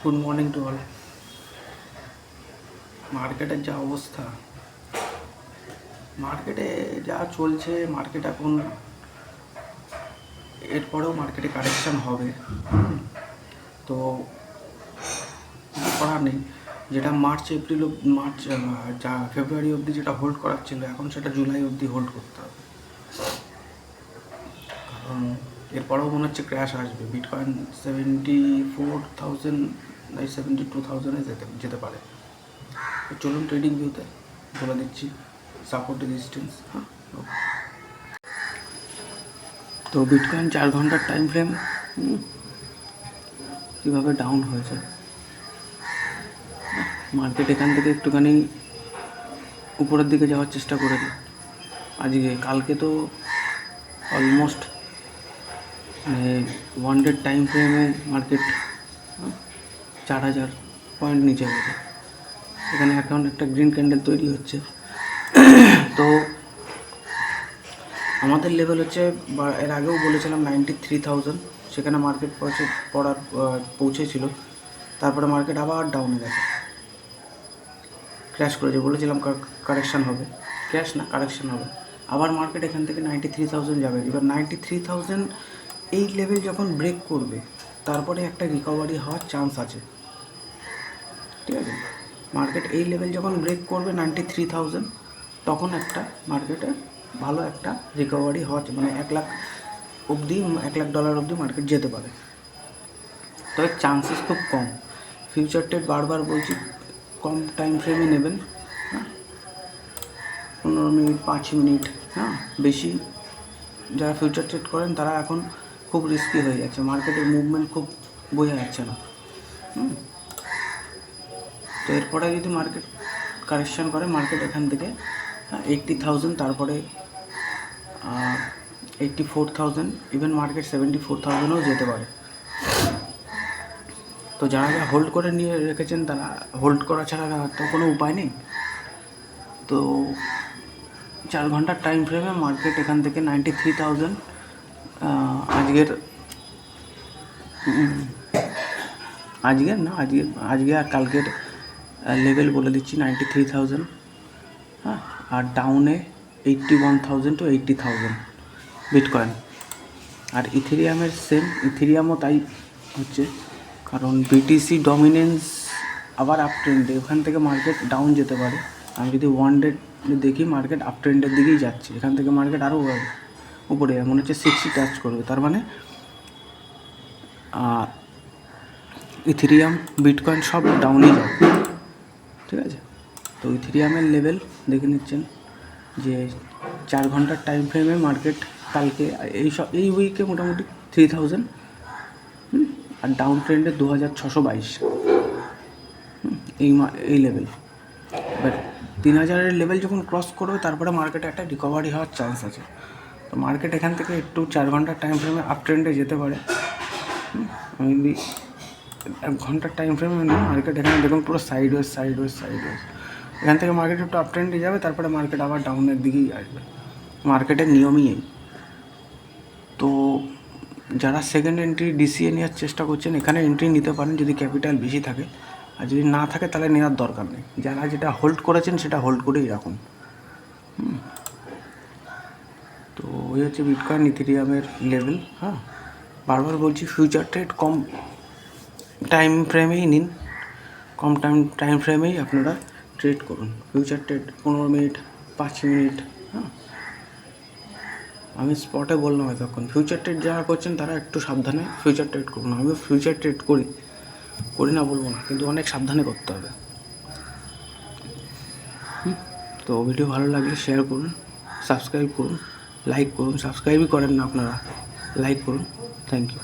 Good morning to all. মার্কেটের যা অবস্থা, মার্কেটে যা চলছে, মার্কেট এখন এরপরেও মার্কেটে কারেকশান হবে। তো কিছু করার নেই। যেটা মার্চ যা ফেব্রুয়ারি অবধি যেটা হোল্ড করার ছিল, এখন সেটা জুলাই অবধি হোল্ড করতে হবে। কারণ এরপরেও মনে হচ্ছে ক্র্যাশ আসবে। বিটকয়েন 74,000 72,000 যেতে পারে। তো চলুন ট্রেডিং ভিউতে বলে দিচ্ছি সাপোর্ট রেজিস্ট্যান্স। তো বিটকয়েন 4 ঘন্টার টাইম ফ্রেম কীভাবে ডাউন হয়েছে। মার্কেট এখান থেকে একটুখানি উপরের দিকে যাওয়ার চেষ্টা করেছে কালকে তো অলমোস্ট ওয়ান ডে টাইম ফ্রেমে মার্কেট 4,000 পয়েন্ট নিচে গেছে। এখানে এখন একটা গ্রিন ক্যান্ডেল তৈরি হচ্ছে। তো আমাদের লেভেল হচ্ছে, এর আগেও বলেছিলাম 93,000, সেখানে মার্কেট পৌঁছেছিল। তারপরে মার্কেট আবার ডাউনে গেছে, ক্র্যাশ করেছে। বলেছিলাম কারেকশান হবে, ক্র্যাশ না কারেকশান হবে। আবার মার্কেট এখান থেকে 93,000 যাবে। এবার 93,000 এই লেভেল যখন ব্রেক করবে, তারপরে একটা রিকভারি হওয়ার চান্স আছে। ঠিক আছে, মার্কেট এই লেভেল যখন ব্রেক করবে 93,000, তখন একটা মার্কেটে ভালো একটা রিকভারি হওয়ার, মানে $1,00,000 অবধি মার্কেট যেতে পারে। তবে চান্সেস খুব কম। ফিউচার ট্রেড বারবার বলছি কম টাইম ফ্রেমে নেবেন। 15 মিনিট 5 মিনিট, বেশি যারা ফিউচার ট্রেড করেন তারা এখন খুব রিস্কি হয়ে যাচ্ছে। মার্কেটের মুভমেন্ট খুব বোঝা যাচ্ছে না। তো এরপরে যদি মার্কেট কারেকশান করে, মার্কেট এখান থেকে 80,000, তারপরে 84,000, ইভেন মার্কেট 74,000ও যেতে পারে। তো যারা হোল্ড করে নিয়ে রেখেছেন, তারা হোল্ড করা ছাড়া তো কোনো উপায় নেই। তো 4 ঘন্টার টাইম ফ্রেমে মার্কেট এখান থেকে 93,000 আজকে আর কালকের লেভেল বলে দিচ্ছি 93,000, আর ডাউনে 81,000 to 80,000 বিটকয়েন। আর ইথেরিয়ামের সেম, ইথেরিয়ামও তাই হচ্ছে, কারণ বিটিসি ডমিনেন্স আবার আপ ট্রেন্ডে, ওখান থেকে মার্কেট ডাউন যেতে পারে। আমি যদি ওয়ান ডে দেখি, মার্কেট আপ ট্রেন্ডের দিকেই যাচ্ছে। এখান থেকে মার্কেট আরও উপরে মনে হচ্ছে 60 টাচ করবে। তার মানে ইথেরিয়াম, বিটকয়েন সব ডাউনই যাবে। ঠিক আছে, তো ইথেরিয়ামের লেভেল দেখে নিচ্ছেন যে 4 ঘন্টার টাইম ফ্রেমে মার্কেট কালকে এই উইকে মোটামুটি 3,000, আর ডাউন ট্রেন্ডে 2,622, এই লেভেল। এবার 3,000-এর লেভেল যখন ক্রস করবে, তারপরে মার্কেটে একটা রিকভারি হওয়ার চান্স আছে। তো মার্কেট এখান থেকে একটু 4 ঘন্টার টাইম ফ্রেমে আপ ট্রেন্ডে যেতে পারে। আমি যদি 1 ঘন্টার টাইম ফ্রেমে মার্কেট এখানে দেখুন পুরো সাইডওয়েজ। এখান থেকে মার্কেট একটু আপ ট্রেন্ডে যাবে, তারপরে মার্কেট আবার ডাউনের দিকেই আসবে। মার্কেটের নিয়মই এই। তো যারা সেকেন্ড এন্ট্রি ডিসিএ নেওয়ার চেষ্টা করছেন, এখানে এন্ট্রি নিতে পারেন যদি ক্যাপিটাল বেশি থাকে, আর যদি না থাকে তাহলে নেওয়ার দরকার নেই। যারা যেটা হোল্ড করেছেন সেটা হোল্ড করেই রাখুন। তো ওই হচ্ছে বিটকয়েন ইথেরিয়ামের লেভেল। বারবার বলছি ফিউচার ট্রেড কম টাইম ফ্রেমেই নিন, কম টাইম ফ্রেমেই আপনারা ট্রেড করুন। Future trade 15 minute 5 minute. আমি স্পটে বললাম এতক্ষণ, ফিউচার ট্রেড যারা করছেন তারা একটু সাবধানে ফিউচার ট্রেড করুন। আমি ফিউচার ট্রেড করি না বলবো না, কিন্তু অনেক সাবধানে করতে হবে। তো ভিডিও ভালো লাগলে শেয়ার করুন, সাবস্ক্রাইব করুন, লাইক করুন। সাবস্ক্রাইবই করেন না আপনারা, লাইক করুন। Thank you.